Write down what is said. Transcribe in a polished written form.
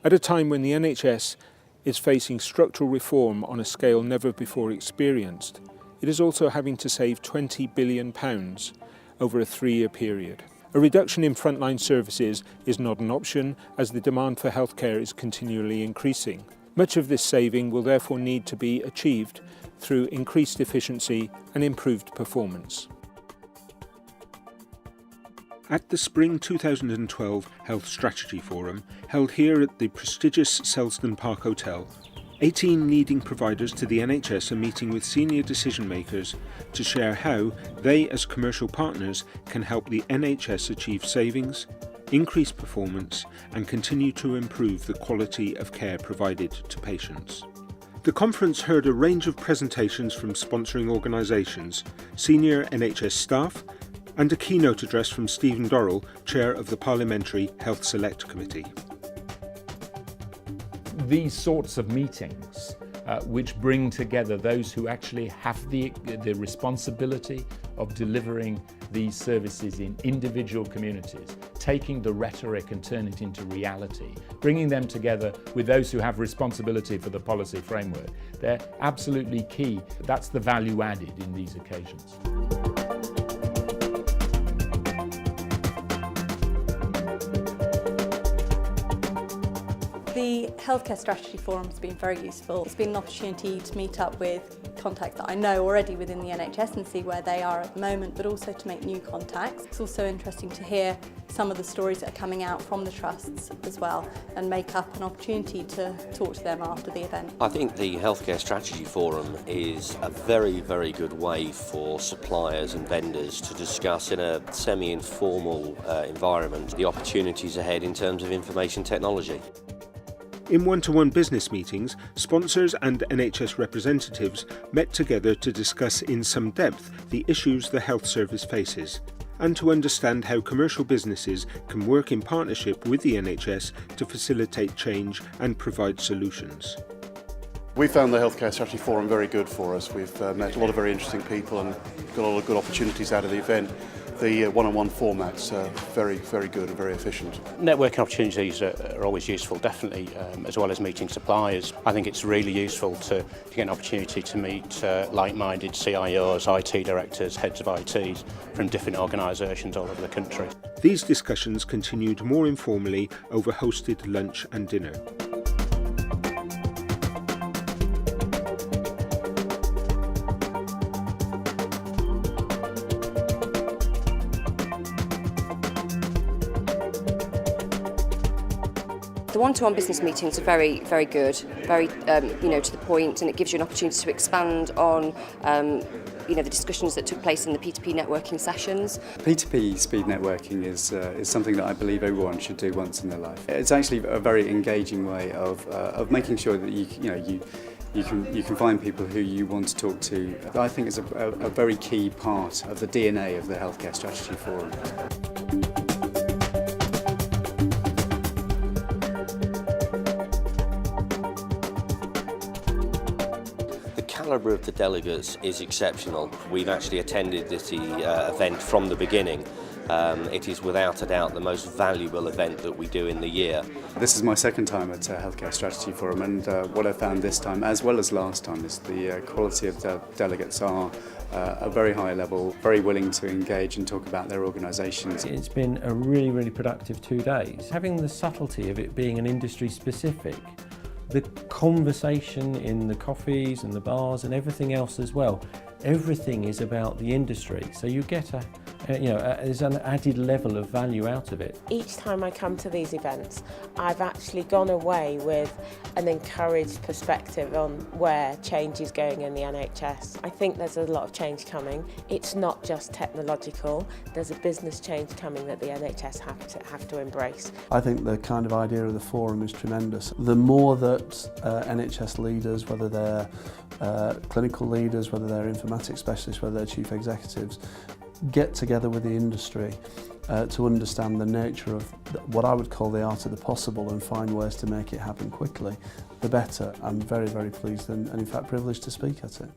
At a time when the NHS is facing structural reform on a scale never before experienced, it is also having to save £20 billion over a 3-year period. A reduction in frontline services is not an option, as the demand for healthcare is continually increasing. Much of this saving will therefore need to be achieved through increased efficiency and improved performance. At the Spring 2012 Health Strategy Forum, held here at the prestigious Selsdon Park Hotel, 18 leading providers to the NHS are meeting with senior decision makers to share how they, as commercial partners, can help the NHS achieve savings, increase performance, and continue to improve the quality of care provided to patients. The conference heard a range of presentations from sponsoring organisations, senior NHS staff, and a keynote address from Stephen Dorrell, Chair of the Parliamentary Health Select Committee. These sorts of meetings, which bring together those who actually have the responsibility of delivering these services in individual communities, taking the rhetoric and turn it into reality, bringing them together with those who have responsibility for the policy framework, they're absolutely key. That's the value added in these occasions. The Healthcare Strategy Forum has been very useful. It's been an opportunity to meet up with contacts that I know already within the NHS and see where they are at the moment, but also to make new contacts. It's also interesting to hear some of the stories that are coming out from the trusts as well and make up an opportunity to talk to them after the event. I think the Healthcare Strategy Forum is a very, very good way for suppliers and vendors to discuss in a semi-informal environment the opportunities ahead in terms of information technology. In one-to-one business meetings, sponsors and NHS representatives met together to discuss in some depth the issues the health service faces, and to understand how commercial businesses can work in partnership with the NHS to facilitate change and provide solutions. We found the Healthcare Strategy Forum very good for us. We've met a lot of very interesting people and got a lot of good opportunities out of the event. The one-on-one format's very, very good and very efficient. Networking opportunities are always useful, definitely, as well as meeting suppliers. I think it's really useful to get an opportunity to meet like-minded CIOs, IT directors, heads of IT from different organisations all over the country. These discussions continued more informally over hosted lunch and dinner. The one-to-one business meetings are very, very good, very, to the point, and it gives you an opportunity to expand on, the discussions that took place in the P2P networking sessions. P2P speed networking is something that I believe everyone should do once in their life. It's actually a very engaging way of making sure that you can find people who you want to talk to. I think it's a very key part of the DNA of the Healthcare Strategy Forum. The calibre of the delegates is exceptional. We've actually attended this event from the beginning. It is without a doubt the most valuable event that we do in the year. This is my second time at Healthcare Strategy Forum, and what I found this time, as well as last time, is the quality of the delegates are a very high level, very willing to engage and talk about their organisations. It's been a really, really productive 2 days. Having the subtlety of it being an industry specific, the conversation in the coffees and the bars and everything else as well, everything is about the industry, so you get there's an added level of value out of it. Each time I come to these events, I've actually gone away with an encouraged perspective on where change is going in the NHS. I think there's a lot of change coming. It's not just technological, there's a business change coming that the NHS have to embrace. I think the kind of idea of the forum is tremendous. The more that NHS leaders, whether they're clinical leaders, whether they're informatics specialists, whether they're chief executives, get together with the industry to understand the nature of what I would call the art of the possible and find ways to make it happen quickly, the better. I'm very, very pleased and in fact privileged to speak at it.